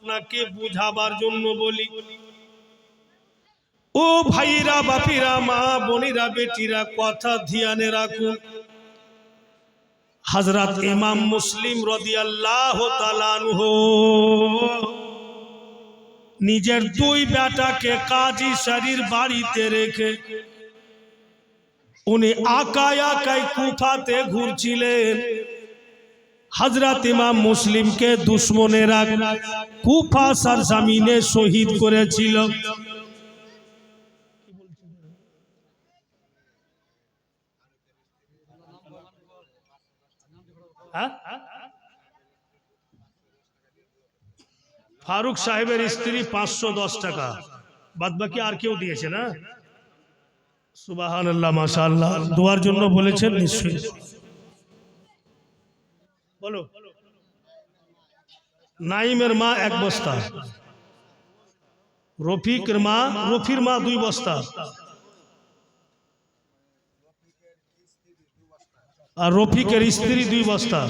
আপনাকে বুঝাবার জন্য বলি। ও ভাইরা বাপিরা মা বোনেরা বেটিরা কথা ধ্যানে রাখুন। হযরত ইমাম মুসলিম রাদিয়াল্লাহু তাআলা আনহু নিজের দুই বেটাকে কাজী শরীর বাড়িতে রেখে উনি একাই একাই কুফাতে ঘুরছিলেন। হযরত ইমাম মুসলিমকে দুশমনেরা কুফা সরজমিনে শহীদ করেছিল। ফারুক সাহেবের স্ত্রী 510 টাকা, বাদ বাকি আর কেউ দিয়েছে না? সুবহানাল্লাহ, মাশাআল্লাহ। দোয়ার জন্য বলেছেন নিশ্চয়ই। বলো। নাইমের মা 1 বস্তা, রফির মা 2 বস্তা, আর রফিকের স্ত্রী 2 বস্তা,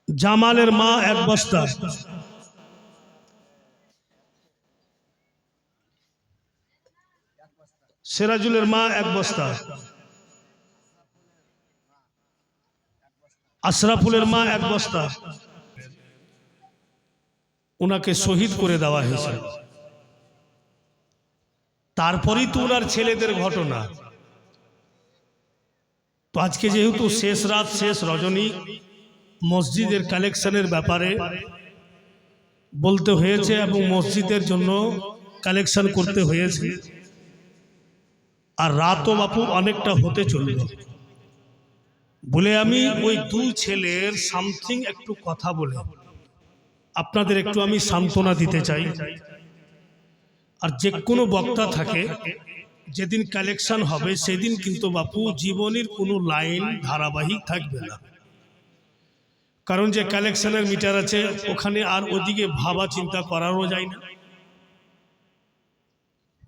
জামালের মা 1 বস্তা, সিরাজুলের মা 1 বস্তা, আশরাফুলের মা 1 বস্তা। ওনাকে শহীদ করে দেওয়া হয়েছে। তারপরেই তো ওনার ছেলেদের ঘটনা। তো আজকে যেহেতু শেষ রাত, শেষ রজনী, মসজিদের কালেকশনের ব্যাপারে বলতে হয়েছে এবং মসজিদের জন্য কালেকশন করতে হয়েছে। আর রাতও বাপু অনেকটা হতে চলল বলে আমি ওই 2 ছেলের সামথিং একটু কথা বলে আপনাদের একটু আমি সান্ত্বনা দিতে চাই। আর যে কোনো বক্তা থাকে, যেদিন কালেকশন হবে সেদিন কিন্তু বাপু জীবনের কোনো লাইন ধারাবাহিক থাকবে না। কারণ যে কালেকশনের মিটার আছে ওখানে আর ওদিকে ভাবা চিন্তা করারও যায় না।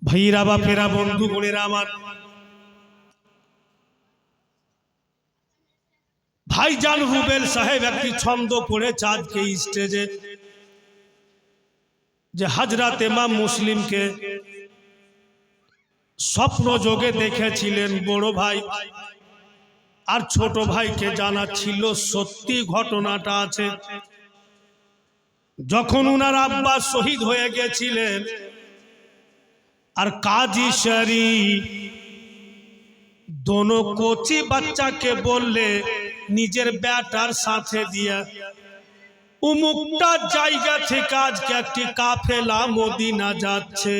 ভাইরা বাপেরা বন্ধু বোনেরা আমার, ভাইজান রুবেল সাহেব একটি ছন্দ পড়েছে আজকে স্টেজে, যে হযরত ইমাম মুসলিমকে স্বপ্ন যোগে দেখেছিলেন বড় ভাই, আর ছোট ভাইকে জানাচ্ছিল সত্যি ঘটনাটা আছে। যখন উনার আব্বা শহীদ হয়ে গেছিলেন আর কাজী শরীফ दोनों कोची बच्चा के बोलले निजेर बेटार साथे दिया उमुकटा जायगा थेके आजके एकटी काफेला मदिना जाच्छे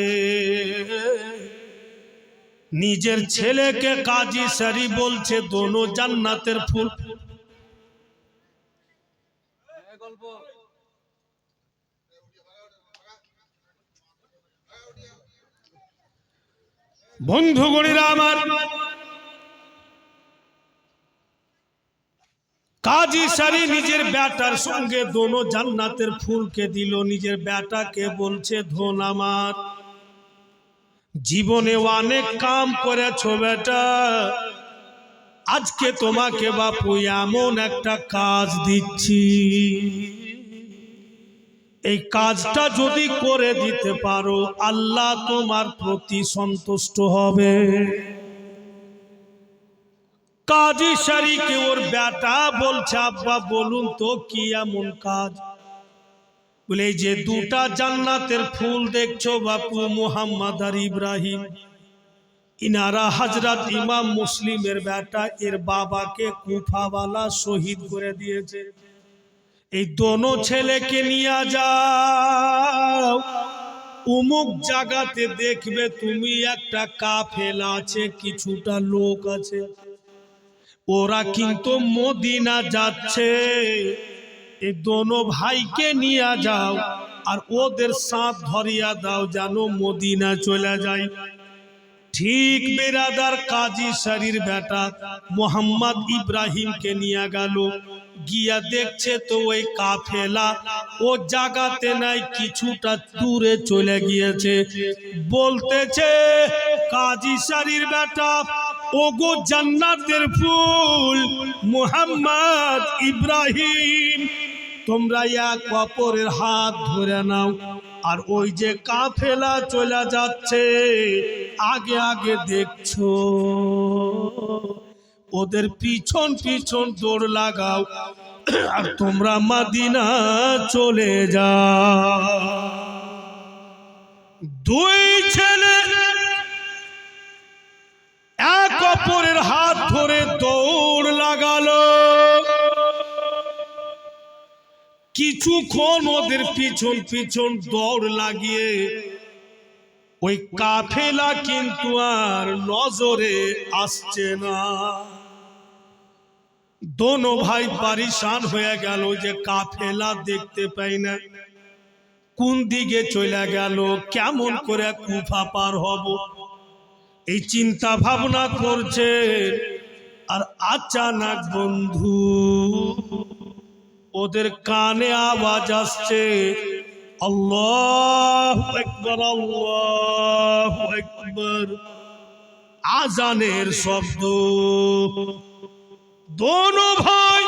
निजेर छेलेके काजी शरीफ बोलछे दोनों जान्नातेर फुल। बंधुगणेरा आमार काजी शरीफ निजेर बेटार संगे दोनों जान्नातेर फुल के दिलो निजेर बेटा के बोलछे धन आमार जीवने अनेक काम करेछो बेटा आज के तोमाके बापू एमन एकटा काज दिच्छी এই কাজটা যদি করে দিতে পারো আল্লাহ তোমার প্রতি সন্তুষ্ট হবে। কাজী শরীফকে ওর বেটা বলছে আব্বা বলুন তো কি এমন কাজ? বলে এই যে দুটা জান্নাতের ফুল দেখছো বাপু মুহাম্মদ আর ইব্রাহিম ইনারা হযরত ইমাম মুসলিমের বেটা এর বাবাকে কুফাওয়ালা শহীদ করে দিয়েছে। এই दोनों ছেলেকে নিয়ে যাও উমুক জায়গাতে দেখবে তুমি একটা কাফেলা আছে কিছুটা লোক আছে ওরা কিন্তু মদিনা যাচ্ছে এই दोनों ভাইকে নিয়ে যাও আর ওদের সাথ ধরিয়া দাও যেন মদিনা চলে যায়। ठीक बिरादर काजी शरीर बेटा मोहम्मद इब्राहिम के निया गेलो गिया देखछे तो ओई काफेला ओ जागाते नाई किछुटा दूरे चले गिয়েছে बोलतेছে काजी शरीर बेटा ओगो जन्नतेर फूल मोहम्मद इब्राहिम তোমরা এক অপরের হাত ধরে নাও, আর ওই যে কাফেলা চলে যাচ্ছে আগে আগে দেখছো, ওদের পিছন পিছন দৌড় লাগাও, আর তোমরা মদিনা চলে যাও। দুই ছেলে এক অপরের হাত ধরে দৌড় লাগালো। কিছুক্ষণ ওদের পিছন পিছন দৌড় লাগিয়ে ওই কাফেলা কিন্তু আর নজরে আসছে না। দোনো ভাই পরেশান হয়ে গেল যে কাফেলা দেখতে পাই না, কোন দিকে চলে গেল, কেমন করে কুফা পার হব, এই চিন্তা ভাবনা করছে। আর আচানক বন্ধু ওদের কানে আওয়াজ আসছে, আল্লাহু আকবার, আল্লাহু আকবার, আজানের শব্দ। দোনো ভাই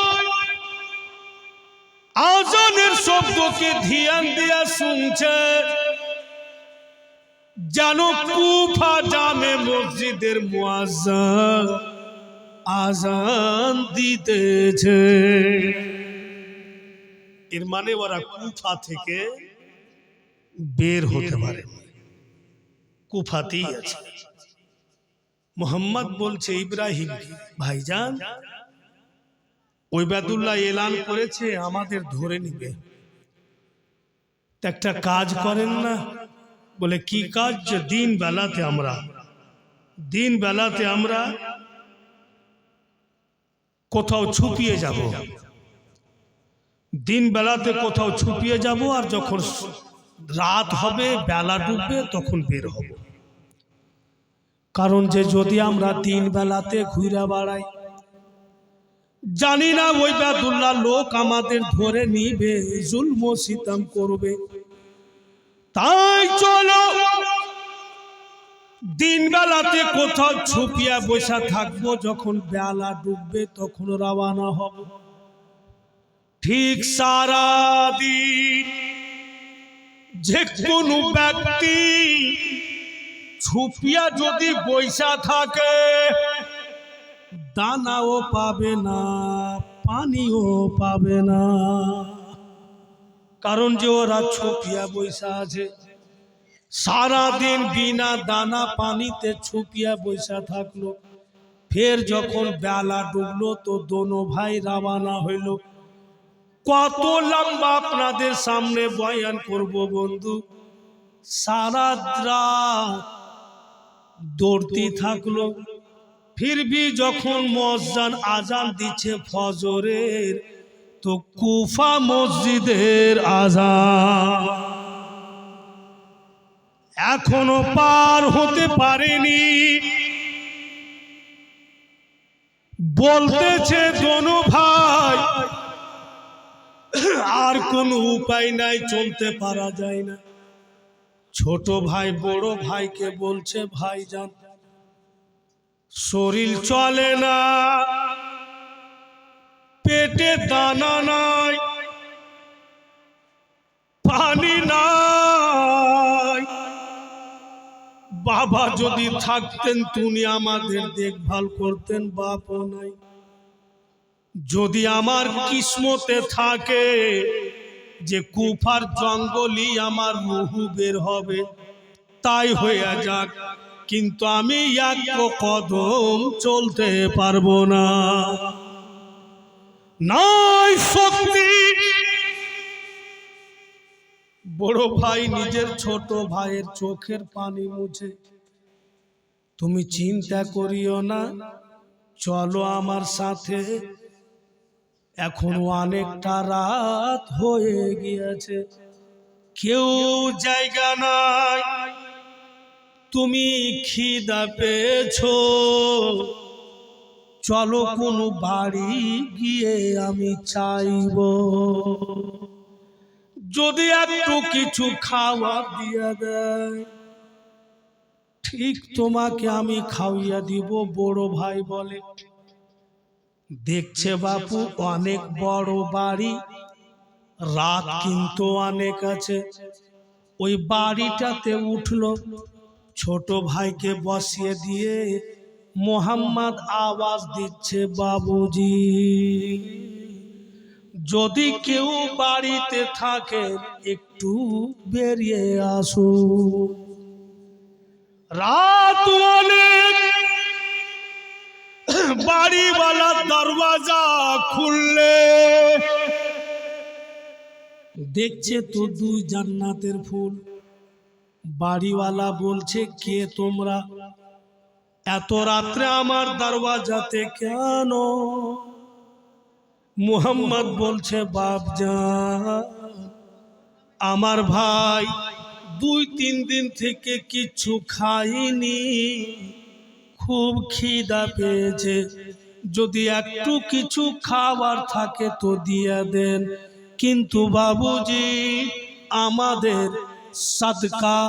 আজানের শব্দকে ধ্যান দিয়ে শুনছে, যেন কুফা জামে মসজিদের মুয়াজ্জিন আজান দিতেছে। এর মানে ওরা কুফা থেকে বের হতে পারে, কুফাতেই আছে। মোহাম্মদ বলছে ইব্রাহিম, ভাইজান ওবায়দুল্লাহ এলান করেছে আমাদের ধরে নিবে, একটা কাজ করেন না। বলে কি কাজ? দিন বেলাতে আমরা কোথাও ছুপিয়ে যাব, দিন বেলাতে কোথাও ছুপিয়ে যাব, আর যখন রাত হবে বেলা ডুববে তখন বের হব। কারণ যে যদি আমরা দিন বেলাতে ঘুরে বেড়াই, জানি না ওই ওবায়দুল্লাহ লোক আমাদের ধরে নিবে, জুলম সিতম করবে। তাই চলো দিন বেলাতে কোথাও ছুপিয়া বসা থাকবো, যখন বেলা ডুববে তখন রওনা হব। ঠিক সারা দিন যে কোনো ব্যক্তি ছুপিয়া যদি বসা থাকে, দানাও পাবে না, পানিও পাবে না। কারণ যে ওরা ছুপিয়া বসা আছে, সারাদিন বিনা দানা পানিতে ছুপিয়া বসা থাকলো। ফের যখন বেলা ডুবলো তো দোনো ভাই রওনা হইল। কত লম্বা আপনাদের সামনে বয়ান করব বন্ধু। সারা রাত দৌড়তে থাকলো। ফিরবি যখন মুয়াজ্জিন আজান দিচ্ছে ফজরের, তো কুফা মসজিদের আজান এখনো পার হতে পারেনি। বলতেছে দোনো ভাই আর কোনো উপায় নাই, চলতে পারা যায় না। ছোট ভাই বড় ভাইকে বলছে, ভাইজান শরীর চলে না, পেটে দানা নাই, পানি নাই, বাবা যদি থাকতেন তুমি আমাদের দেখভাল করতেন, বাপও নাই। যদি আমার কিসমতে থাকে যে কুফার জঙ্গলই আমার রুহু বের হবে, তাই হইয়া যাক, কিন্তু আমি এক কদম চলতে পারবো না, নাই শক্তি। বড় ভাই নিজের ছোট ভাইয়ের চোখের পানি মুছে, তুমি চিন্তা করিও না, চলো আমার সাথে, এখন অনেকটা রাত হয়ে গিয়েছে, কেউ জায়গা নাই, তুমি খিদা পেয়েছো, চলো কোনো বাড়ি গিয়ে আমি চাইব, যদি একটু কিছু খাওয়া দিয়া দেয়, ঠিক তোমাকে আমি খাওয়াইয়া দিব। বড় ভাই বলে, দেখছে বাপু অনেক বড় বাড়ি, রাত কিন্তু অনেক আছে। ওই বাড়িটাতে উঠলো, ছোট ভাইকে বসিয়ে দিয়ে মোহাম্মদ আওয়াজ দিচ্ছে, বাবুজি যদি কেউ বাড়িতে থাকে একটু বেরিয়ে আসো। রাত অনেক, বাড়িওয়ালা দরওয়াজা খুললে দেখছে তো দুই জান্নাতের ফুল। বাড়িওয়ালা বলছে, কে তোমরা? এত রাত্রে আমার দরওয়াজাতে কেন? মুহাম্মদ বলছে, বাপজান আমার ভাই 2-3 দিন থেকে কিছু খাইনি, খুব খিদা পেয়েছে, যদি একটু কিছু খাবার থাকে তো দিয়ে দেন, কিন্তু বাবুজি আমাদের সাদকা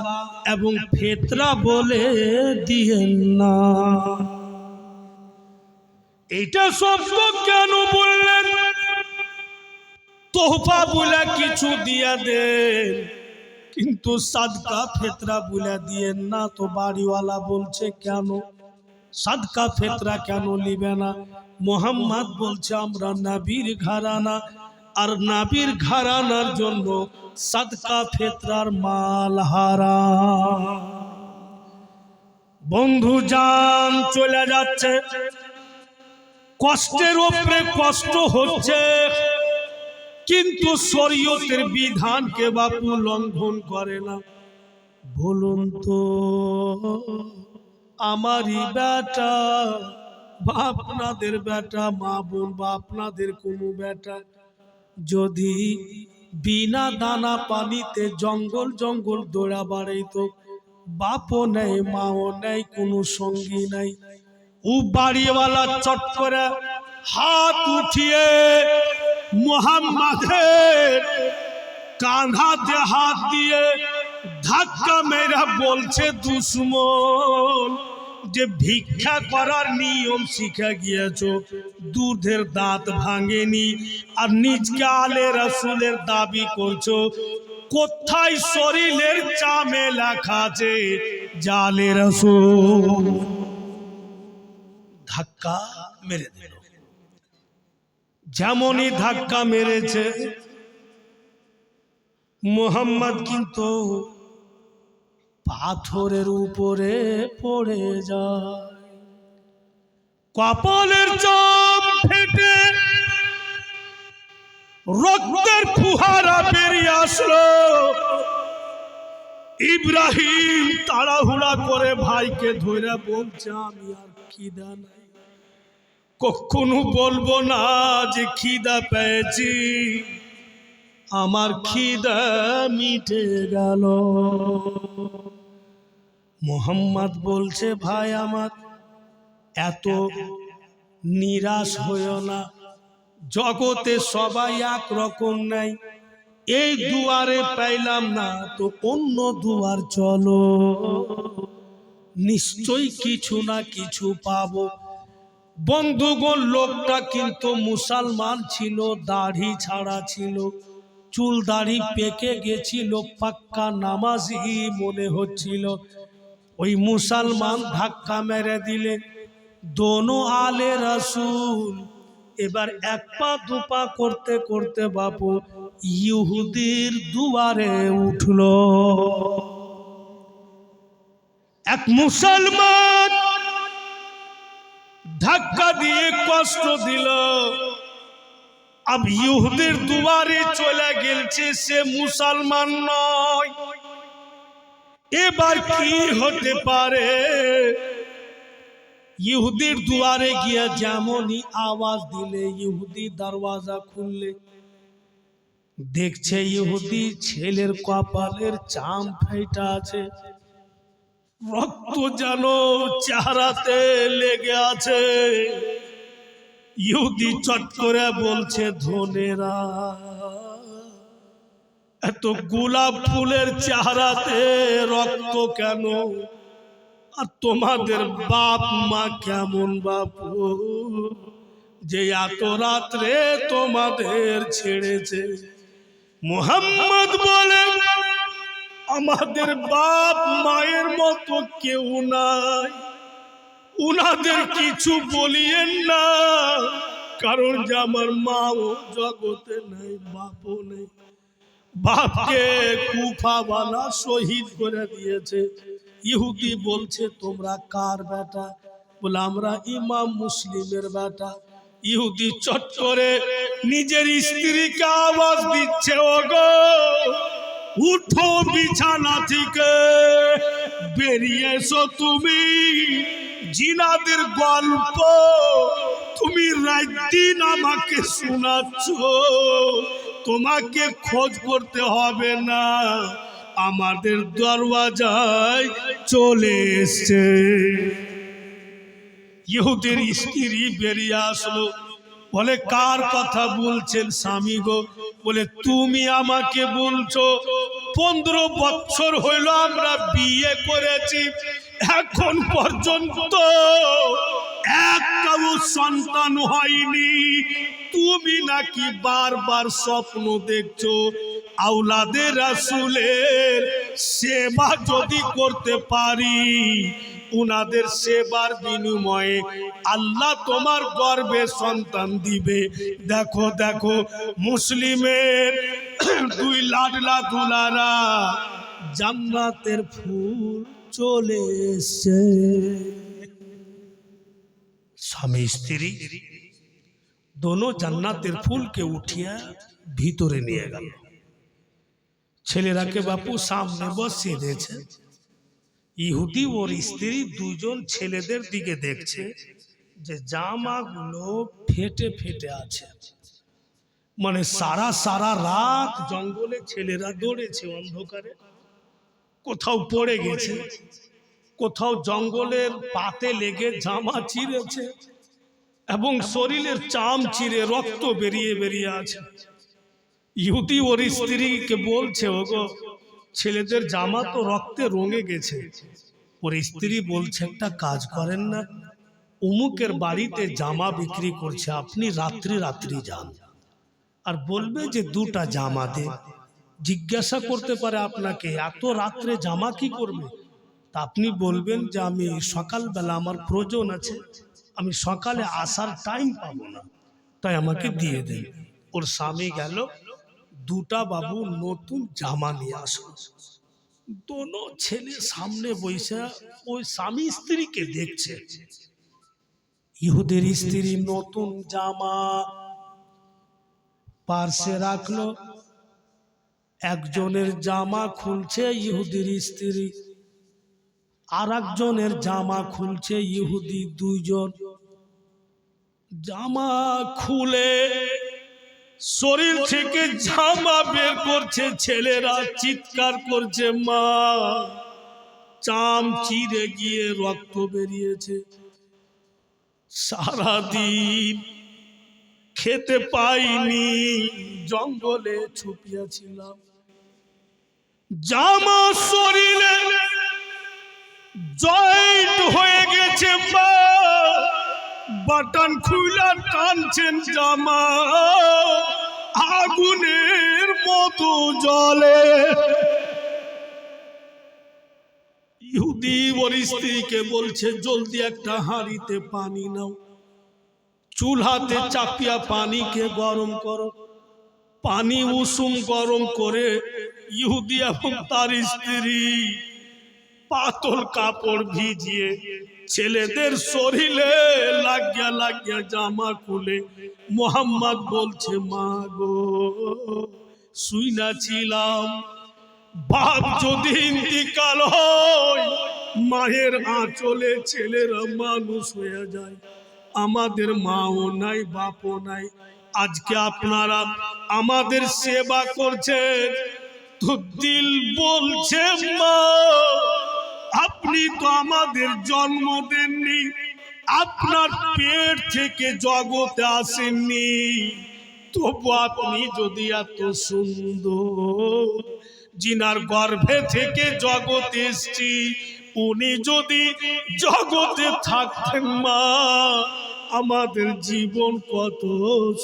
এবং ফিতরা বলে দিয়েন না। এটা শব্দ কেন বললেন? তোহফা বলে কিছু দিয়ে দেন, কিন্তু সাদকা ফিতরা বলে দিয়েন না। তো বাড়িওয়ালা বলছে, কেন সাদকা ফিতরা কেন নিবে না? মুহাম্মদ বলছে, আমরা নবীর ঘরানা, আর নবীর ঘরানার জন্য সাদকা ফিতরার মাল হারাম। বন্ধু জান চলে যাচ্ছে, কষ্টের উপরে কষ্ট হচ্ছে, কিন্তু শরীয়তের বিধানকে বাপু লঙ্ঘন করে না। বলুন তো আমারই বেটা বা আপনাদের বেটা, মা বোন বা আপনাদের কোনো বেটা যদি বিনা দানা পানিতে জঙ্গল জঙ্গল দৌড়া বাড়াইতো, বাপও নেই মাও নেই কোনো সঙ্গী নাই, ও বাড়িওয়ালা চট করে হাত উঠিয়ে মুহাম্মাদের কাঁধাতে হাত দিয়ে ধাক্কা মেরা বলছে, দুশ্মন যে ভিক্ষা করার নিয়ম শিখে গিয়েছো, দুধের দাঁত ভাঙেনি আর নিজকে আলে রাসূলের দাবি করছো, কোথায় শরীরের চামে লেখা আছে জালে রাসূল? ধাক্কা মেরে দিল। যেমনই ধাক্কা মেরেছে মুহাম্মদ কিন্তু পাথরের উপরে পড়ে যায়, কপালের চাপ ফেটে রক্তের ফুহারা বেরিয়ে আসলো। ইব্রাহিম তাড়াহুড়া করে ভাইকে ধরে বলছে, আমি আর খিদা নাই, কখনো বলবো না যে খিদা পেয়েছি, আমার খিদা মিটে গেল। মুহাম্মদ বলছে, ভাই আমার এত নিরাশ হইও না, জগতে সবাই এক রকম নাই, এই দুয়ারে পাইলাম না তো অন্য দুয়ার চলো, নিশ্চয়ই কিছু না কিছু পাবো। বন্ধুগণ লোকটা কিন্তু মুসলমান ছিল, দাড়ি ছাড়া ছিল, চুল দাড়ি পেকে গেছিল, পাক্কা নামাজি মনে হচ্ছিল। ওই মুসলমান ধাক্কা মেরে দিলে দোনো আলে রাসূল এবার এক পা দুপা করতে করতে বাপু ইহুদির দুয়ারে উঠলো। এক মুসলমান ধাক্কা দিয়ে কষ্ট দিল, अब ইহুদির দুয়ারে চলে গেছে, সে মুসলমান নয়। এবার কি হতে পারে? ইহুদির দুয়ারে গিয়ে যেমনই আওয়াজ দিলে ইহুদি দরওয়াজা খুললে দেখছে ইহুদি ছেলের কপালের চাম ফেটা আছে, রক্ত যেন চেহারাতে লেগে আছে। ইহুদি চট করে বলছে, ধনেরা এত গোলাপ ফুলের চেহারাতে রক্ত কেন? আর তোমাদের বাপ মা কেমন বাপু যে এত রাত্রে তোমাদের ছেড়েছে? মুহাম্মদ বলে আমাদের বাপ মায়ের মতো কেউ নাই, উনাদের কিছু বলিয়েন না, কারণ যে আমার মাও জগতে নেই, বাপও নেই। বাপকে কুফাওয়ালা শহীদ করে দিয়েছে। ইহুদি বলছে তোমরা কার বেটা? বলে আমরা ইমাম মুসলিমের বেটা। ইহুদি চট করে নিজের স্ত্রীকে আওয়াজ দিচ্ছে, ওগো উঠো বিছানা থেকে, বেরিয়ে এসো, তুমি জিনাদের গল্প তুমি রাত দিন আমাকে শোনাচ্ছ, তোমাকে খোঁজ করতে হবে না, আমাদের দরওয়াজায় চলে এসছে। ইহুদির স্ত্রী বেরিয়ে আসলো, বলে কার কথা বলছেন স্বামী গো? বলে তুমি আমাকে বলছো 15 বছর হইল আমরা বিয়ে করেছি, এখন পর্যন্ত একটাও সন্তান হয়নি, তুমি নাকি বারবার স্বপ্ন দেখছো আওলাদে রাসূলের সেবা যদি করতে পারি, উনাদের সেবার বিনিময়ে আল্লাহ তোমার গর্ভে সন্তান দিবে। দেখো দেখো মুসলিমের দুই লাডলা দুলারা জান্নাতের ফুল চলে এসেছে। স্বামী স্ত্রী দোনো জান্নাতের ফুলকে উঠিয়া ভিতরে নিয়ে গেল। ছেলেরাকে বাপু সামনে বসিয়ে দিয়েছে। ইহুদি ওর স্ত্রী দুজন ছেলেদের দিকে দেখছে যে জামাগুলো ফেটে ফেটে আছে। মানে সারা রাত জঙ্গলে ছেলেরা দৌড়েছে অন্ধকারে, কোথাও পড়ে গেছে, কোথাও জঙ্গলের পাতে লেগে জামা চিরেছে এবং শরীরের চাম চিরে রক্ত বেরিয়ে বেরিয়ে আছে। ইহুদি ওর স্ত্রীকে বলছে, ওগো ছেলেদের জামা তো রক্তে রঙে গেছে। ওর স্ত্রী বলছে একটা কাজ করেন না, অমুকের বাড়িতে জামা বিক্রি করছে, আপনি রাত্রি রাত্রি যান আর বলবে যে 2টা জামা দে। জিজ্ঞাসা করতে পারে আপনাকে এত রাত্রে জামা কি করবে, তা আপনি বলবেন যে আমি সকালবেলা আমার প্রয়োজন আছে, আমি সকালে আসার টাইম পাবো না, তাই আমাকে দিয়ে দেন। ওর স্বামী গেল, 2টা বাবু নতুন জামা নিয়ে আসলো। দোনো ছেলে সামনে বসে ওই স্বামী স্ত্রীকে দেখছে। ইহুদের স্ত্রী নতুন জামা পার্শ্বে রাখলো, একজনের জামা খুলছে ইহুদির স্ত্রী, আর একজনের জামা খুলছে ইহুদি। দুইজন জামা খুলে শরীর থেকে জামা বের করছে, ছেলেরা চিৎকার করছে, মা চাম চিরে গিয়ে রক্ত বেরিয়েছে, সারাদিন খেতে পাইনি, জঙ্গলে ছুপিয়াছিলাম, জামা শরীরে জয়েন্ট হয়ে গেছে, মা বাটন খুলে টানছেন, জামা আগুনের মতো জ্বলে। ইহুদি ওর স্ত্রীকে বলছে জলদি একটা হাঁড়িতে পানি নাও, চুলাতে চাপিয়া পানিকে গরম করো। পানি উষুম গরম করে ইহুদি এবং তার স্ত্রী পাতল কাপড় ভিজিয়ে ছেলেদের শরীরে লাগিয়া লাগিয়া জামা খুলে মোহাম্মদ বলছে, মা গো শুইনা ছিলাম, বাপ যদি ইন্তিকাল হয় মায়ের আঁচলে ছেলেরা মানুষ হয়ে যায়, আমাদের মাও নাই বাপও নাই, আজকে আপনারা আমাদের সেবা করছেন, তো দিল বলছে মা আপনি তো আমাদের জন্ম দেননি, আপনার পেট থেকে জগতে আসেননি, তবু আপনি যদি এত সুন্দর, জিনার গর্ভে থেকে জগতে এসছি, উনি যদি জগতে থাকতেন মা আমাদের জীবন কত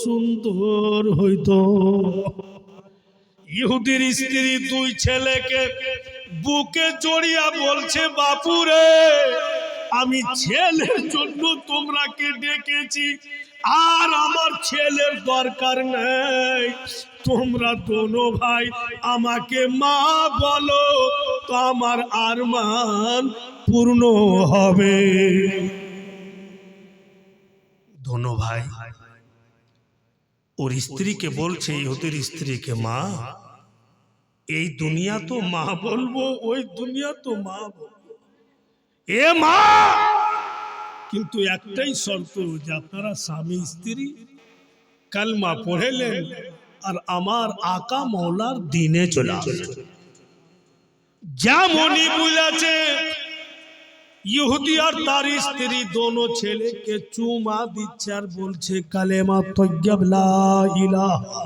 সুন্দর হইতো। ইহুদির স্ত্রী দুই ছেলেকে বুকে জড়িয়ে বলছে, বাপুরে আমি ছেলের জন্য তোমরাকে ডেকেছি, আর আমার ছেলের দরকার নেই, তোমরা দোনো ভাই আমাকে মা বলো, তো আমার আরমান পূর্ণ হবে। দোনো ভাই ওর স্ত্রীকে বলছে, ইহুদির স্ত্রীকে, মা এই দুনিয়া তো মা বলবো, ওই দুনিয়া তো মা বলবো, এ মা, কিন্তু একটাই শর্ত যে আপনারা স্বামী স্ত্রী কালমা পড়েলেন আর আমার আকা মৌলার দিনে চলে আসলেন। যেমনই বলেছে ইহুদি আর তার স্ত্রী দোনো ছেলেকে চুমা দিচ্ছে আর বলছে, কালেমা তাইয়্যিব লা ইলাহা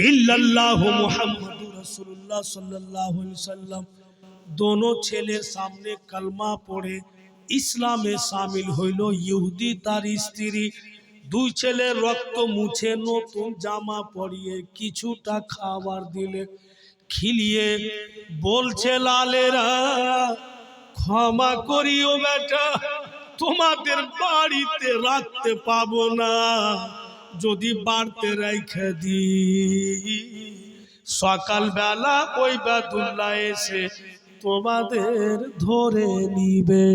ইল্লাল্লাহু মুহাম্মাদুর রাসূলুল্লাহ সাল্লাল্লাহু আলাইহি ওয়াসাল্লাম। দোনো ছেলের সামনে কালমা পড়ে ইসলামে শামিল হইল। ইহুদি তার স্ত্রী দুই ছেলের রক্ত মুছে নতুন জামা পরিয়ে কিছুটা খাবার দিলে, খিলিয়ে বলছে, লালেরা ক্ষমা করিও বেটা, তোমাদের বাড়িতে রাখতে পাবো না, যদি বাড়তে রেখে দি সকালবেলা ওই বাদুল্লাহ এসে তোমাদের ধরে নিবে,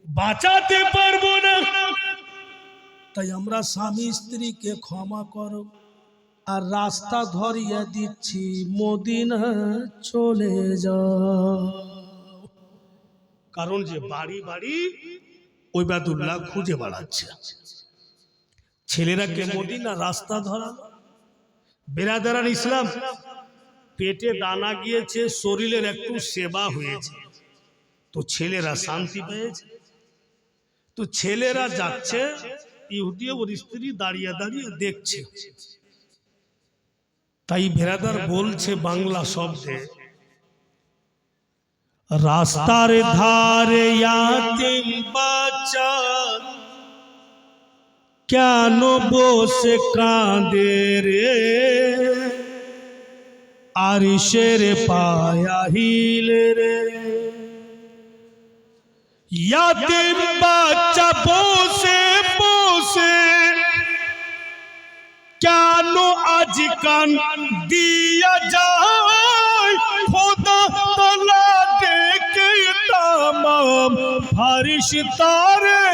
বাঁচাতে পারবো না। তাই আমরা স্বামী স্ত্রীকে ক্ষমা করো, আর রাস্তা ধরিয়ে দিচ্ছি, মদিনা চলে যাও। কারণ যে বাড়ি বাড়ি ওবায়দুল্লাহ খুঁজে বেড়াচ্ছে, ছেলেরা কে মদিনা রাস্তা ধরালো। বেরাদারান ইসলাম, পেটে দানা গিয়েছে, শরীরের একটু সেবা হয়েছে, তো ছেলেরা শান্তি পেয়েছে, তো ছেলেরা যাচ্ছে, ইহুদি ওর স্ত্রী দাঁড়িয়ে দাঁড়িয়ে দেখছে। তাই বেরাদার বলছে বাংলা শব্দে, রাস্তার ধারে ইয়াতিম বাচ্চা কেন বসে কাঁদে রে, আরিশের পায়া হিলে রে, ইয়াতিম বাচ্চা বসে বসে কেন আজ কান দিয়া যায়, খোদা তাআলা ডেকে তামাম ফারিশতারে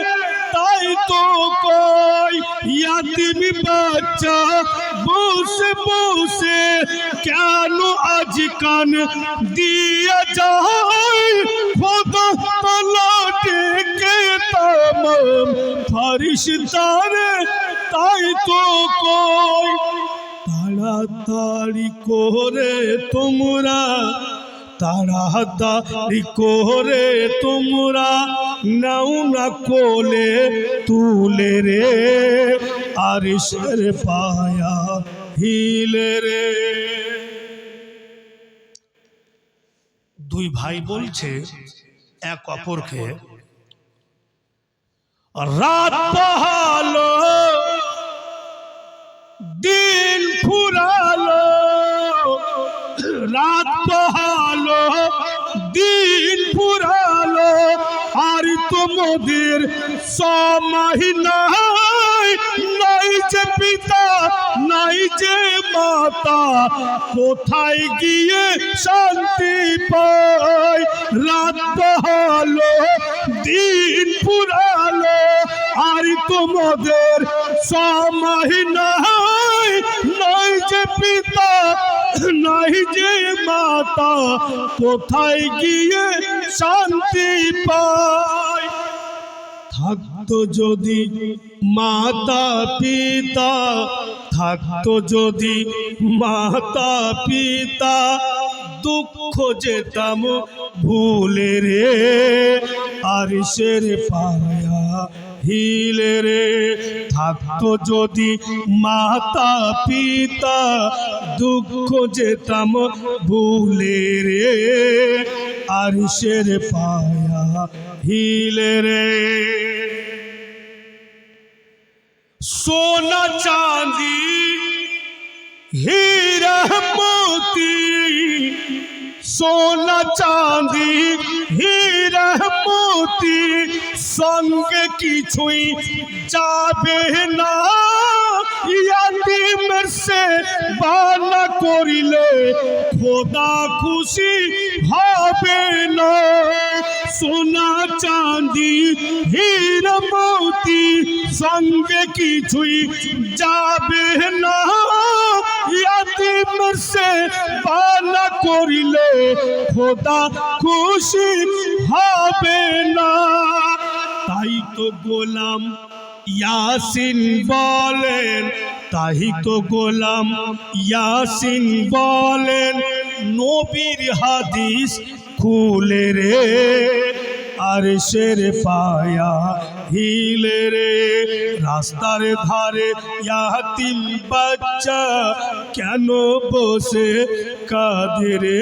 তাই তো কই, ইয়াতিম বাচ্চা বসে বসে কেন আজ কান দিয়া যায়, খোদা তাআলা ডেকে তামাম ফারিশতারে তাই তো কই, তাড়াতাড়ি করে তোমরা, তাড়াতাড়ি করে তোমরা নাও না কোলে তুলে রে, আরিশের পায়া হিলে রে। দুই ভাই বলছে এক অপরকে, রাত পোহালো দিন ফুরালো, রাত পোহালো দিন ফুরালো, আর তোমাদের সময় নাই, নাই যে পিতা নাই যে মাতা, কোথায় গিয়ে শান্তি পাই, রাত পোহালো দিন ফুরালো, আর তোমাদের সময় নাই, নাই যে পিতা নাই যে মাতা, কোথায় গিয়ে শান্তি পাই, থাকতো যদি মাতা পিতা, থাকতো যদি মাতা পিতা, দুঃখ যেতাম ভুলে রে, আরিশের পায়া হিলে রে, থাকতো যদি মাতা পিতা, দুঃখ যেতাম ভুলে রে, আরিশের পায়া হিলে রে। সোনা চাঁদি हीरा मोती सोना चांदी हीरा मोती संगे किछुई जाबे ना यातीमेर से बाना करिले खोदा खुशी হবে না সোনা চাঁদি হীরা মতি সঙ্গে কিছুই যাবে না ইয়াতীমের সে বানা করিলে খোদা খুশি হবে না তাই তো গোলাম ইয়াসিন বলেন তাই তো গোলাম ইয়াসিন বলেন নবীর হাদিস খুলে রে আরশের পায়া হিলে রে রাস্তার ধারে ইয়াতিম বাচ্চা কেন বসে কাঁদে রে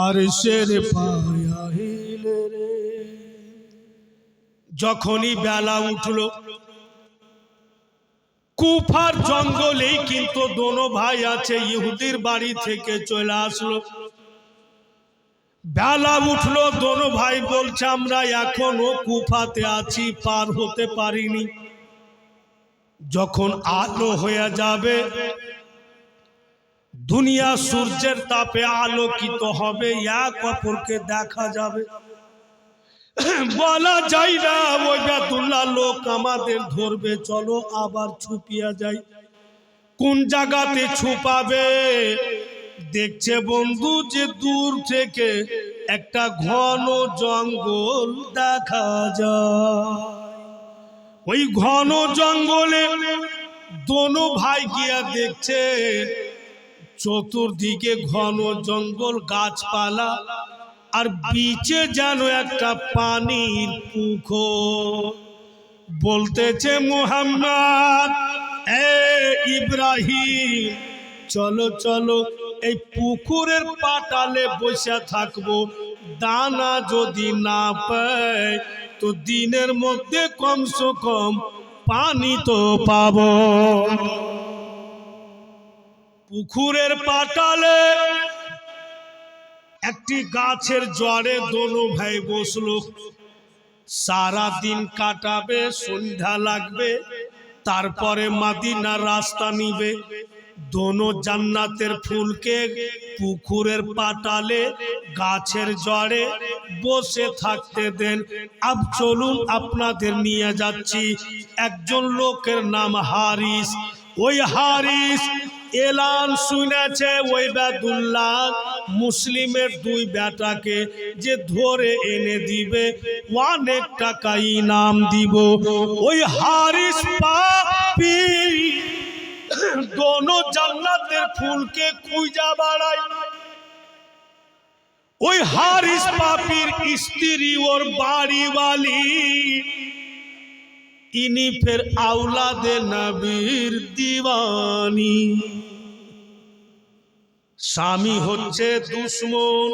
আরশের পায়া হিলে রে যখনই বেলা উঠল কুফার জঙ্গলেই কিন্তু দোনো ভাই আছে ইহুদির বাড়ি থেকে চলে আসলো বেলা উঠলো দোনো ভাই বলছে আমরা এখনো কুফাতে আছি পার হতে পারিনি যখন আলো হয়ে যাবে দুনিয়া সূর্যের তাপে আলোকিত হবে এক অপরকে দেখা যাবে বলা যায় না ওই বেতুল্লাহ লোক আমাদের ধরবে চলো আবার ছুপিয়া যাই কোন জায়গাতে ছুপাবে দেখছে বন্ধু যে দূর থেকে একটা ঘন জঙ্গল দেখা যায় ওই ঘন জঙ্গলে দোনো ভাই গিয়া দেখছে চতুর্দিকে ঘন জঙ্গল গাছপালা আর বিচে যেন একটা পানির পুকুর বলতেছে মুহাম্মদ এ ইব্রাহিম চলো চলো এই পুকুরের পাটালে বসে থাকবো দানা যদি না পাই তো দিনের মধ্যে কমসে কম পানি তো পাবো পুকুরের পাটালে একটি গাছের জড়ে দোনো ভাই বসলো সারা দিন কাটাবে সন্ধ্যা লাগবে তারপরে মদিনার রাস্তা নিবে দোনো জান্নাতের ফুলকে পুকুরের পাটালে গাছের জড়ে বসে থাকতে দেন আব চলুন আপনাদের নিয়ে যাচ্ছি একজন লোকের নাম হারিস ওই হারিস এলান শুনেছে ওই বেদুল্লাহ মুসলিমের দুই বেটাকে যে ধরে এনে দিবে অনেক টাকা ইনাম দিব ওই হারিস পাপী दोनों जन्नतेर फूल के खुजा बाड़ाई ओई हारिस पापीर स्त्री और बाड़ी वाली इनी फिर औलादे नबीर दीवानी स्वामी होच्छे दुश्मन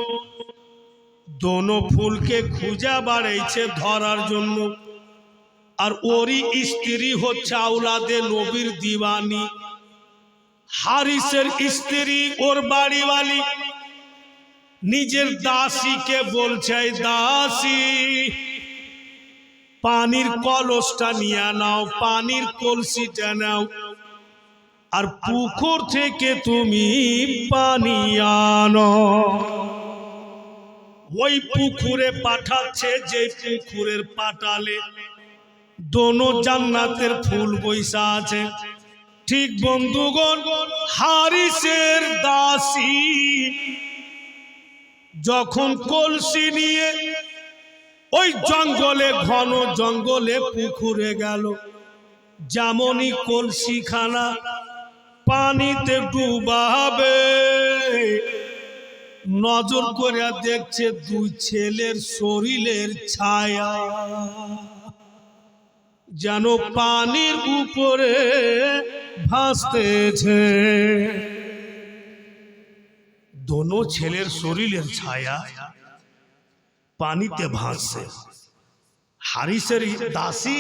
दोनों फूल के खुजा बाड़ाइछे धरार जन्य और ओरी स्त्री होच्छे औलादे नबीर दीवानी हारिसेर स्त्री और बाड़ी वाली निजेर दासी के बोलछे दासी पानीर कलसटा निये नाओ पानीर कलसिटा नाओ और पुकुर थेके तुमी पानी आनो ओई पुकुरे पाठाচ্ছে जे पुकुरेर पाटाले दोनों জান্নাতের ফুল বইসা আছে ठीक बंधुगण हारिसेर दासी जखन कलसी निये ओई जंगले घन जंगले पुकुरे गेल जेमनी कलसी खाना पानीते डुबाबे नजर करे देखछे दुई छेलेर शरीरेर छाया जानो पानीर ऊपरे भासतेছে दोनों छेलेर शरीरेर छाया पानीते भासছে हारिसेर दासी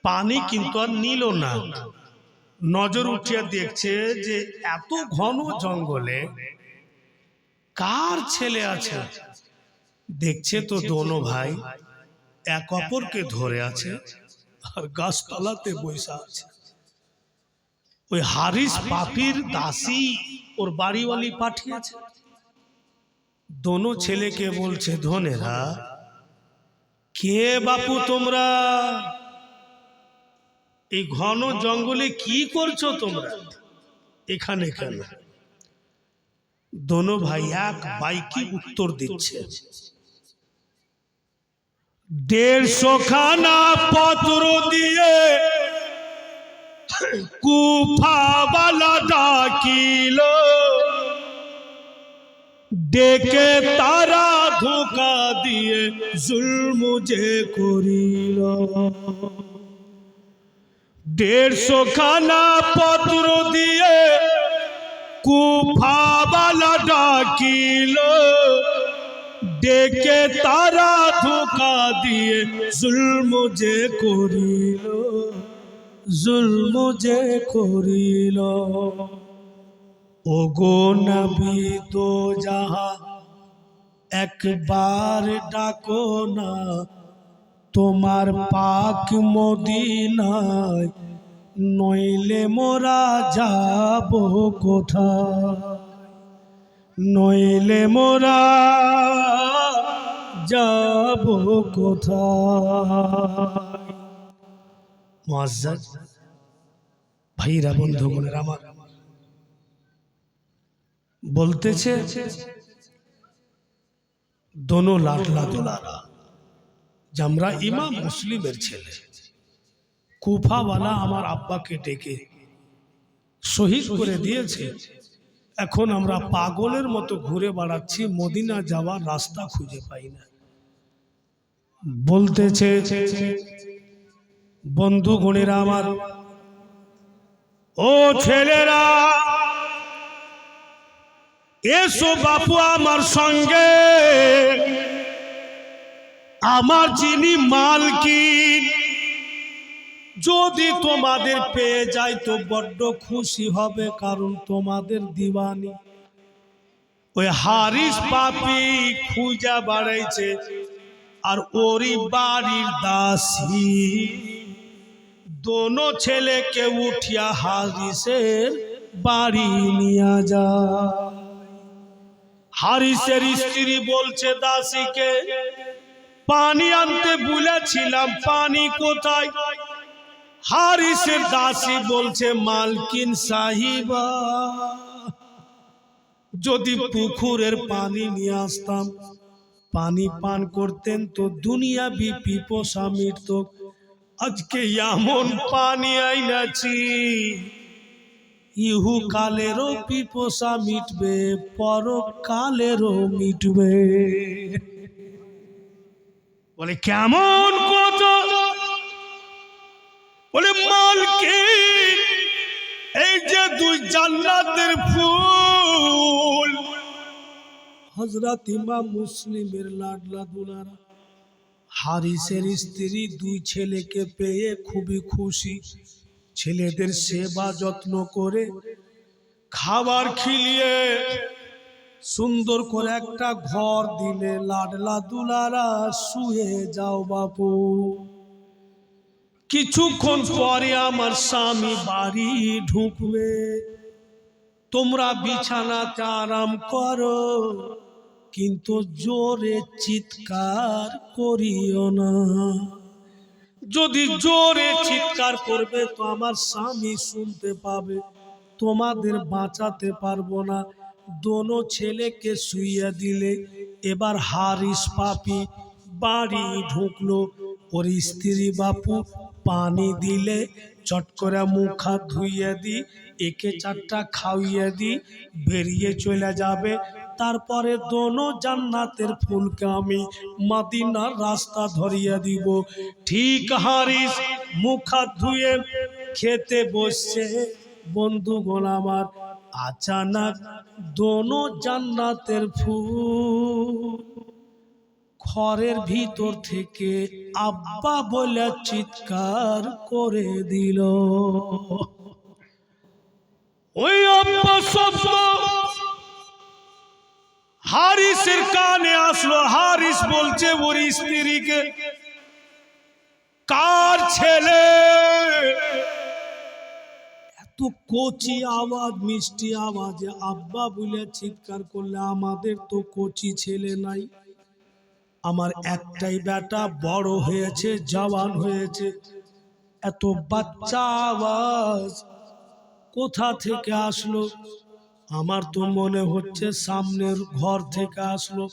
पानी किन्तु आर निल ना নজর উঠিয়ে দেখছে যে এত ঘন জঙ্গলে কার ছেলে আছে। দেখছে তো দোনো ভাই এক অপরকে ধরে আছে আর গাছতলাতে বসে আছে। ওই হারিস পাপির দাসী ওর বাড়িওয়ালি পাঠিয়েছে। দোনো ছেলেকে বলছে, ধনেরা কে বাপু তোমরা এই ঘন জঙ্গলে কি করছো তোমরা এখানে কেন? দোনো ভাই এক বাইকি উত্তর দিচ্ছে, 150 খানা পত্র দিয়ে কুফাওয়ালা ডাকিল, ডেকে তারা ধোঁকা দিয়ে জুলম যে করিল। 150 খানা পত্র দিয়ে কুফাওয়ালা ডাকিল, ডেকে তারা ধোঁকা দিয়ে জুলম যে করিল, জুলম যে করিল। ওগো নবী দো জাহা একবার ডাকো না, তোমার পাক মদিনায় নইলে মোরা যাব কোথায়, নইলে মোরা যাব কোথায়। মুআজ্জাজ ভাইরা বন্ধুগণের আমার বলতেছে, দোনো লাডলা দুলারা যে আমরা ইমাম মুসলিমের ছেলে, কুফাওয়ালা আমার আব্বাকে ডেকে শহীদ করে দিয়েছে, এখন আমরা পাগলের মতো ঘুরে বেড়াচ্ছি, মদিনা যাওয়ার রাস্তা খুঁজে পাই না। বলতেছে বন্ধুগণেরা আমার, ও ছেলেরা এসো বাপু আমার সঙ্গে, আমার যিনি মালকিন যদি তোমাদের পেয়ে যায় তো বড্ড খুশি হবে, কারণ তোমাদের দিওয়ানি। ওই হারিস পাপি খুঁজা বাড়াইছে আর ওরই বাড়ির দাসী দোনো ছেলেকে উঠিয়া হারিসের বাড়ি নিয়ে যায়। হারিসের স্ত্রী বলছে দাসীকে, পানি আনতে বলেছিলাম, পানি কোথায়? হারিসের দাসী বলছে, মালকিন সাহিবা যদি পুকুরের পানি নিয়ে আসতাম, পানি পান করতেন তো দুনিয়াবি পিপাসা মিটত। আজকে এমন পানি আইনাছি ইহুকালেরও পিপাসা মিটবে, পরকালেরও মিটবে। বলে কেমন কথা? বলে মালকিন এই যে দুই জান্নাতের ফুল, হযরত ইমাম মুসলিমের লাডলা দুলারা হারিসের স্ত্রী দুই ছেলেকে পেয়ে খুবই খুশি, ছেলেদের সেবা যত্ন করে খাবার খিলিয়ে সুন্দর করে একটা ঘর দিলে, লাডলা দুলারা শুয়ে যাও বাপু, কিছুক্ষণ পরে আমার স্বামী বাড়ি ঢুকবে, তোমরা বিছানাতে আরাম করো, কিন্তু জোরে চিৎকার করিও না। যদি জোরে চিৎকার করবে তো আমার স্বামী শুনতে পাবে, তোমাদের বাঁচাতে পারবো না। দোনো ছেলেকে শুইয়ে দিলে, এবার হারিস পাপি বাড়ি ঢুকলো। ওর স্ত্রী বাপু পানি দিলে চট করে মুখ হাত ধুইয়ে দি, একে চারটা খাওয়িয়ে দি, বেরিয়ে চলে যাবে। তারপরে দোনো জান্নাতের ফুলকে আমি মদিনার রাস্তা ধরিয়ে দিব। ঠিক হারিস মুখ হাত ধুয়ে খেতে বসছে, বন্ধুগণ আমার, আচানক দোনো জান্নাতের ফুল ঘরের ভিতর থেকে আব্বা বলে চিৎকার করে দিল। ওই আব্বা শব্দ হারিসের কানে আসলো। হারিস বলছে ওর স্ত্রীকে, কার ছেলে? এত কচি আওয়াজ, মিষ্টি আওয়াজে আব্বা বলে চিৎকার করলে, আমাদের তো কচি ছেলে নাই, আমার একটাই বেটা, বড় হয়েছে, জওয়ান হয়েছে, এত বাচ্চা আওয়াজ কোথা থেকে আসলো? আমার তো মনে হচ্ছে সামনের ঘর থেকে আসলো।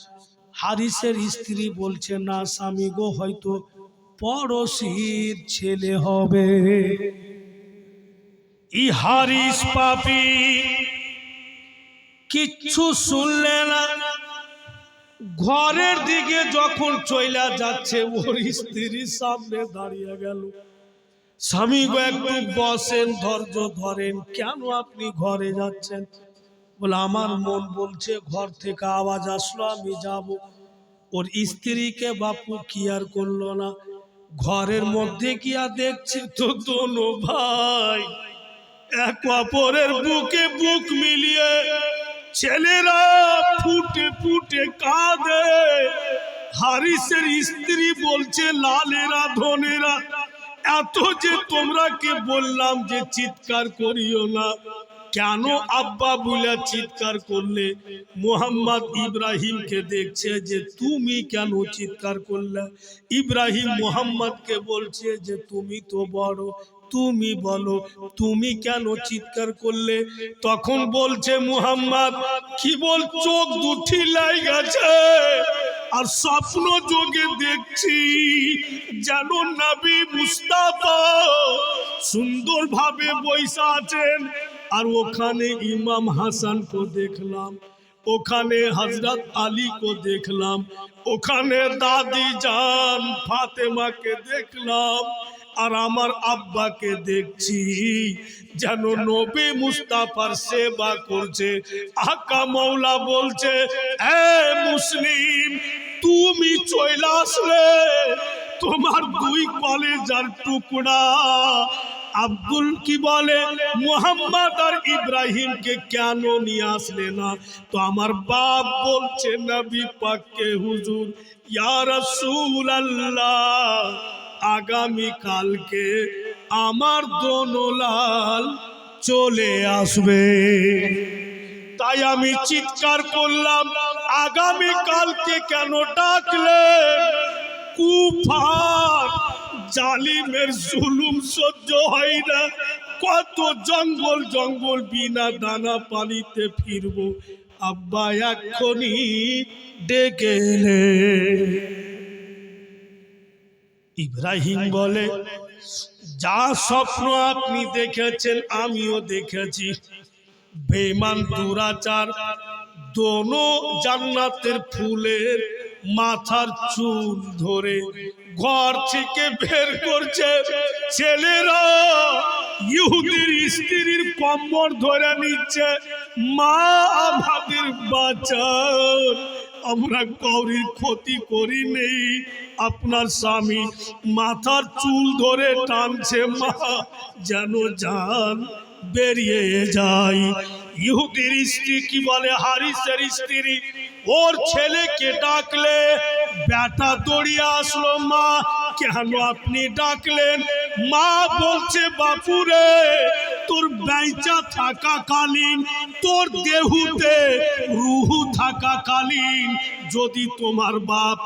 হারিসের স্ত্রী বলছে, না স্বামী গো, হয়তো পড়োশির ছেলে হবে। ই হারিস পাপী কিচ্ছু শুনলে না, ঘরের দিকে যখন চইলা যাচ্ছে ওর স্ত্রীর সামনে দাঁড়িয়ে গেল। স্বামী গো একটু বসেন, ধৈর্য ধরেন, কেন আপনি ঘরে যাচ্ছেন? বলে, আমার মন বলছে, ঘর থেকে আওয়াজ আসলো, আমি যাব। ওর স্ত্রীকে বাপু কি আর করলো না, ঘরের মধ্যে গিয়া দেখছে তো দোনো ভাই এক অপরের বুকে বুক মিলিয়ে ছেলেরা ফুটে ফুটে কাঁদে। হারিসের স্ত্রী বলছে, লালেরা ধনেরা, এত যে তোমরাকে বললাম যে চিৎকার করিও না, কেন আব্বা বলে চিৎকার করলে? মোহাম্মদ ইব্রাহিমকে দেখছে যে তুমি কেন চিৎকার করলে? ইব্রাহিম মোহাম্মদকে বলছে যে তুমি তো বড়, তুমি বলো তুমি কেন চিৎকার করলে? তখন বলছে মুহাম্মদ, কি বল, চোখ দুটি লাই গেছে আর স্বপ্ন যোগে দেখছি যেন নবী মুস্তাফা সুন্দরভাবে বসে আছেন, আর ওখানে ইমাম হাসান को দেখলাম, ওখানে হযরত আলী को দেখলাম, ওখানে দাদি জান ফাতেমাকে দেখলাম, আর আমার আব্বাকে দেখছি যেন নবী মুস্তাফার সেবা করছে। আকা মৌলা বলছে, এ মুসলিম, তুমি চলে আসলে, তোমার দুই কলেজার টুকরা আব্দুল কি বলে মুহাম্মদ আর ইব্রাহিমকে কেন নিয়ে আসলে না? তো আমার বাপ বলছে নবী পাককে, হুজুর ইয়া রাসূলুল্লাহ, আগামী কালকে আমার দোনো লাল চলে আসবে। তাই আমি চিৎকার করলাম, আগামী কালকে কেন ডাকলেন? কুফার জালিমের জুলুম সহ্য হয় না, কত জঙ্গল জঙ্গল বিনা দানা পানিতে ফিরবো, আব্বা এক্ষুনি ডেকে এলে। ইব্রাহিম বলে, যা স্বপ্ন আপনি দেখেছেন আমিও দেখেছি, বেঈমান দুরাচার দোনো জান্নাতের ফুলের মাথার চুল ধরে ঘর থেকে বের করছে। ছেলেরা ইহুদির স্ত্রীর কোমর ধরে নিচ্ছে, মা আমাদের বাঁচান, আমরা কাউরির ক্ষতি করি নেই। আপনার স্বামী মাথার চুল ধরে টানছে, মা যেন জান বেরিয়ে যায়। ইহুদির স্ত্রী কি বলে, হারিসের স্ত্রী ওর ছেলেকে ডাকলে বেটা দৌড়িয়ে আসলো, মা কেন আপনি ডাকলেন? মা বলছে, বাপুরে, তোর বেঁচা থাকাকালীন, তোর দেহুতে রুহু থাকাকালীন যদি তোমার বাপ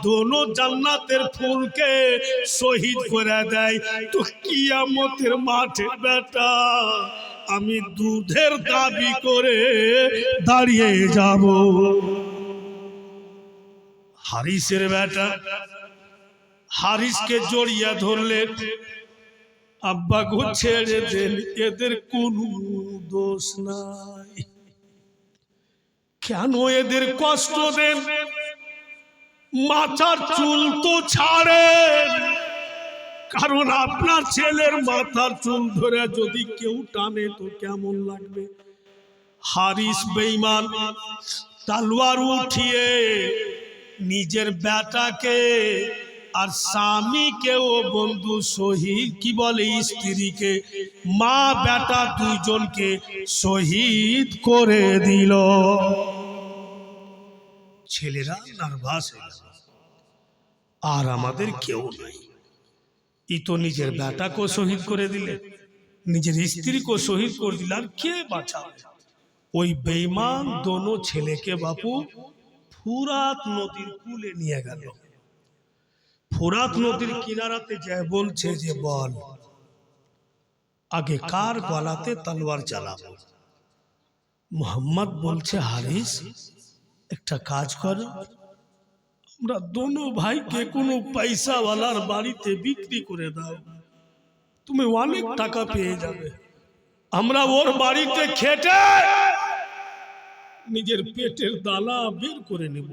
দোনো জান্নাতের ফুলকে শহীদ করে দেয়, তো কিয়ামতের মাঠে বেটা আমি দুধের দাবি করে দাঁড়িয়ে যাব। হারিসের বেটা হারিসকে জড়িয়ে ধরলে, আব্বা গো ছেড়ে দেন, এদের কোনো দোষ নাই, কেন এদের কষ্ট দেন? মাথার চুল তো ছাড়েন, কারণ আপনার ছেলের মাথার চুল ধরে যদি কেউ টানে তো কেমন লাগবে? হারিস বেঈমান তলোয়ার উঠিয়ে নিজের বেটাকে আর স্বামীকে ও বন্ধু শহীদ কি বলে স্ত্রীকে, মা বেটা দুইজনকে শহীদ করে দিল। ছেলেরা নার্ভাস হয়ে গেল, আর আমাদের কেউ নাই। ই তো নিজের বেটাকেও শহীদ করে দিলে, নিজের স্ত্রীকেও শহীদ করে দিলে, আর কে বাঁচাবে? ওই বেঈমান দোনো ছেলেকে বাপু ফুরাত নদীর কূলে নিয়ে গেল। ফুরাত নদীর কিনারাতে যায় বলছে যে বল আগে কার গলাতে তলোয়ার চালাবো। মোহাম্মদ বলছে হারিস একটা কাজ করো, আমরা দোনো ভাইকে কোনো পয়সাওয়ালার বাড়িতে বিক্রি করে দাও, তুমি অনেক টাকা পেয়ে যাবে। আমরা ওর বাড়িতে খেটে নিজের পেটের দানা বের করে নেব,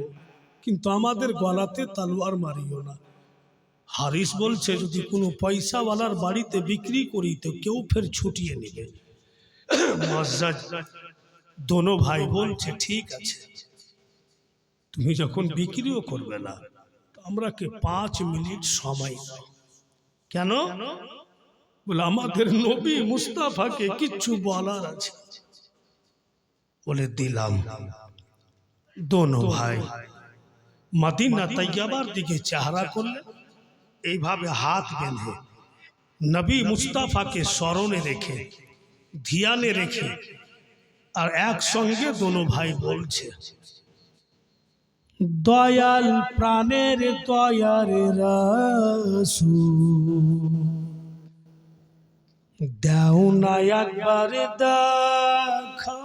কিন্তু আমাদের গলাতে তলোয়ার মারিও না। হারিস বলছে যদি কোনো পয়সাওয়ালার বাড়িতে বিক্রি করি তো কেউ ফের ছুটিয়ে নেবে। দোনো ভাই বলছে ঠিক আছে, তুমি যখন বিক্রিও করবে না আমরা কে 5 মিনিট সময় দাও। কেন? বলে আমাদের নবী মুস্তাফাকে কিচ্ছু বলার আছে। বলে দিলাম। দোনো ভাই মদিনা তৈয়বার দিকে চেহারা করলে, এইভাবে হাত বেঁধে নবী মুস্তাফাকে স্মরণে রেখে ধ্যানে রেখে আর একসঙ্গে দোনো ভাই বলছে দয়াল প্রাণের দয়ার রাসূল দাও না একবার দেখা,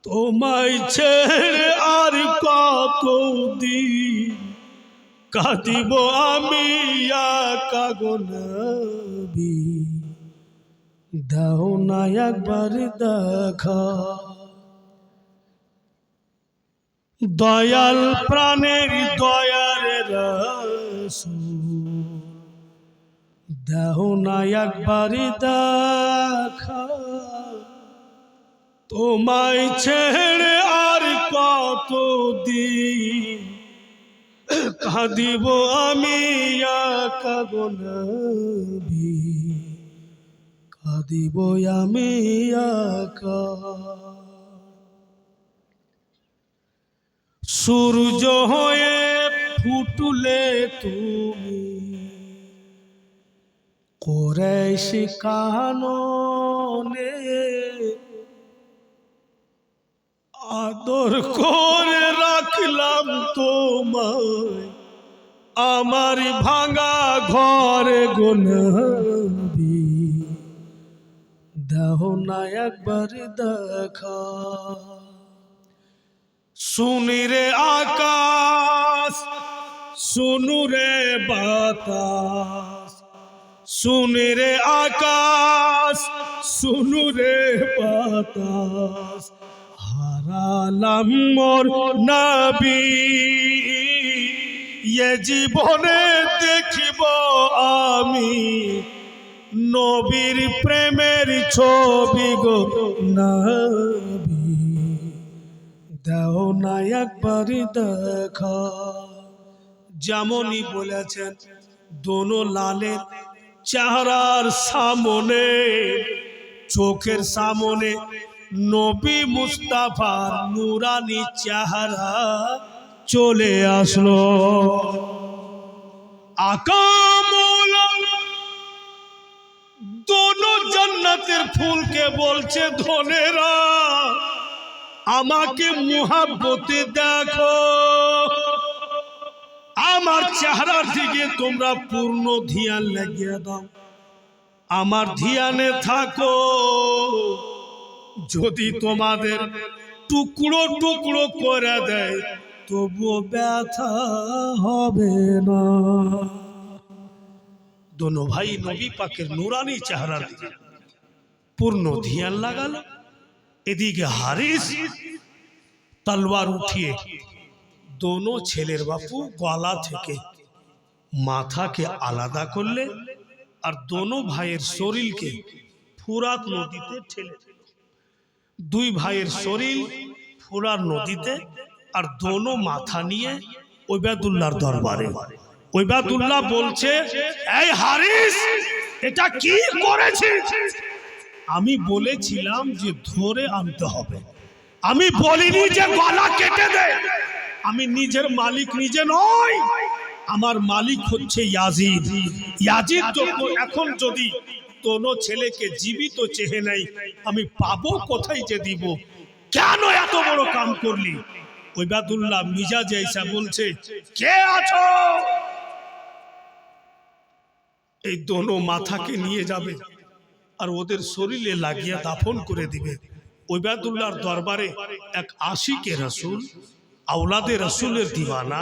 তোমায় ছেড়ে আর কতদিন কাঁদিব আমি একা গো নবী, দাও না একবার দেখা। দয়াল প্রাণের দয়ার রাসূল দাও না একবার দেখা, তোমায় ছেড়ে আর কতদিন কাঁদিব আমি একা গো নবী, কাঁদিব আমি একা। সূর্য হয়ে ফুটলে তুমি কুরাইশ কাননে, আদর করে রাখলাম তোমায় আমার ভাঙা ঘরে গো নবী, দাও না একবার দেখা। শুনি রে আকাশ শুনু রে বাতাস, শুনি রে আকাশ শুনু রে বাতাস, হারালাম মোর নবী এ জীবনে দেখিব আমি নবীর প্রেমের ছবি গো নবী, দাও না একবার দেখা। যেমনই বলেছেন দোনো লালের চেহারার সামনে, চোখের সামনে নবী মুস্তাফার নুরানি চেহারা চলে আসলো। আকামুল দোনো জান্নাতের ফুলকে বলছে ধনেরা আমাকে মুহাব্বতে দেখো, আমার চেহারার দিকে তোমরা পূর্ণ ধ্যান লাগিয়ে দাও, আমার ধ্যানে থাকো। যদি তোমাদের টুকরো টুকরো করে দেয় তবুও ব্যথা হবে না। দোনো ভাই নবী পাকের নুরানি চেহারার দিকে পূর্ণ ধ্যান লাগালো। এদিকে হারিস তলোয়ার উঠিয়ে দোনো ছেলের বাপু গলা থেকে মাথাকে আলাদা করলে আর দোনো ভাইয়ের শরীরকে ফুরাত নদীতে ঠেলে দিল। দুই ভাইয়ের শরীর ফুরাত নদীতে, আর দোনো মাথা নিয়ে ওবায়দুল্লাহর দরবারে। ওবায়দুল্লাহ বলছে, এই হারিস, এটা কি করেছিস? আমি বলেছিলাম যে ধরে আনতে হবে, আমি বলিনি যে গলা কেটে দে। আমি নিজের মালিক নিজে নই, আমার মালিক হচ্ছে ইয়াজিদ। ইয়াজিদ এখন যদি কোনো ছেলেকে জীবিত চেহে নাই, আমি পাবো কোথায় যে দিব? কেন এত বড় কাম করলি? ওবায়দুল্লাহ মিজাজে এসে বলছে, কে আছো? এই দোনো মাথাকে নিয়ে যাবে আর ওদের শরীরে লাগিয়ে দাফন করে দিবে। ওবায়দুল্লাহর দরবারে এক আশিকে রাসূল, আওলাদে রাসূলের দিওয়ানা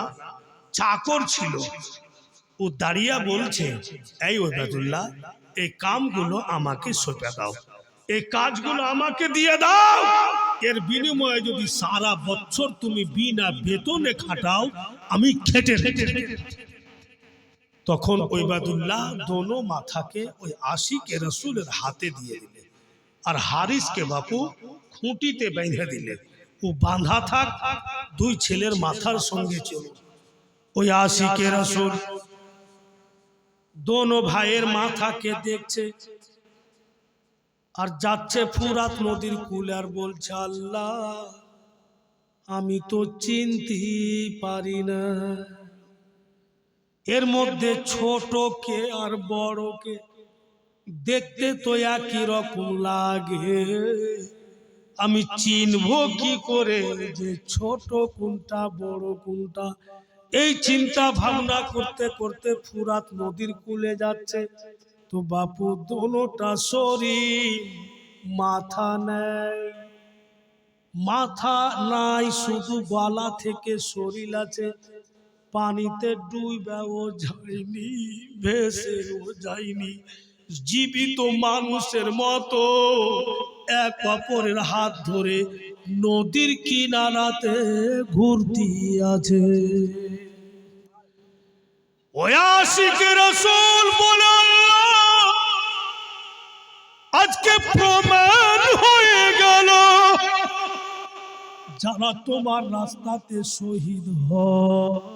চাকর ছিল। ও দাঁড়িয়ে বলছে, এই ওবায়দুল্লাহ, এই কামগুলো আমাকে সঁপে দাও, এই কাজগুলো আমাকে দিয়ে দাও। এর বিনিময়ে যদি সারা বছর তুমি বিনা বেতনে খাটাও, আমি খেটে তখন ওবায়দুল্লাহ দোনো মাথাকে ওই আশিকে রাসূলের হাতে দিয়ে দিলে, আর হারিসকে বাপু খুঁটিতে বেঁধে দিলে। ও বাঁধা থাক, দুই ছেলের মাথার সঙ্গে চলো। ওই আশিকে রাসূল দোনো ভাইয়ের মাথাকে দেখছে আর যাচ্ছে ফুরাত নদীর কূলে, আর বলছে, আল্লাহ, আমি তো চিনতে পারি না এর মধ্যে ছোট কে আর বড় কে। দেখতে তো একই রকম লাগে, আমি চিনবো কি করে যে ছোট কোনটা বড় কোনটা? এই চিন্তা ভাবনা করতে করতে ফুরাত নদীর কূলে যাচ্ছে। তো বাপু দোনোটা শরীর, মাথা নেই, মাথা নাই, শুধু গলা থেকে শরীর আছে। পানিতে ডুবেও যায়নি, ভেসেও যায়নি, জীবিত মানুষের মতো এক অপরের হাত ধরে নদীর কিনারাতে ঘুরতে আছে। ওই আশিকে রাসূল বলে, আজকে প্রমাণ হয়ে গেল, যারা তোমার রাস্তাতে শহীদ হয়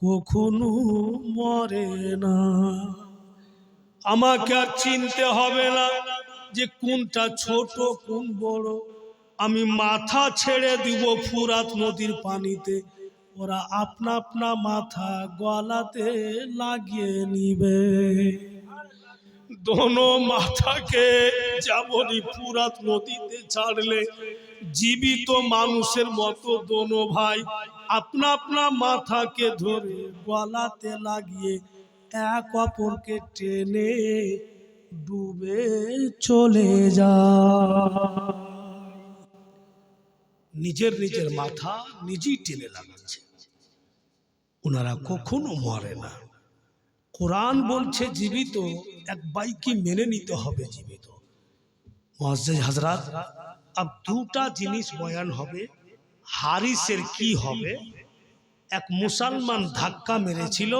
কখনো মরে না। আমাকে আর চিনতে হবে না যে কোনটা ছোট কোন বড়। আমি মাথা ছেড়ে দিব ফুরাত নদীর পানিতে, ওরা আপনা আপনা মাথা গলাতে লাগিয়ে নিবে। দোনো মাথাকে যেমনই ফুরাত নদীতে ছাড়লে, জীবিত মানুষের মতো দোনো ভাই আপনা আপনা মাথাকে ধরে গলাতে লাগিয়ে এক অপরকে টেনে ডুবে চলে যায়। নিজের নিজের মাথা নিজেই টেনে লাগাচ্ছে। ওনারা কখনো মরে না। কোরআন বলছে জীবিত এক বাইকে মেনে নিতে হবে জীবিত। মুআজ্জিজ হযরত, अब দুটা জিনিস বয়ান হবে। হারিসের কি হবে? এক মুসলমান ধাক্কা মেরেছিল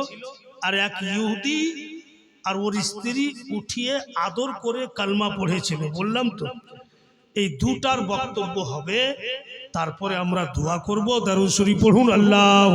আর এক ইহুদি আর ওর স্ত্রী উঠিয়ে আদর করে কালমা পড়েছিল, বললাম তো। এই দুটার বক্তব্য হবে, তারপরে আমরা দোয়া করব। দারুদ শরীফ পড়ুন, আল্লাহ।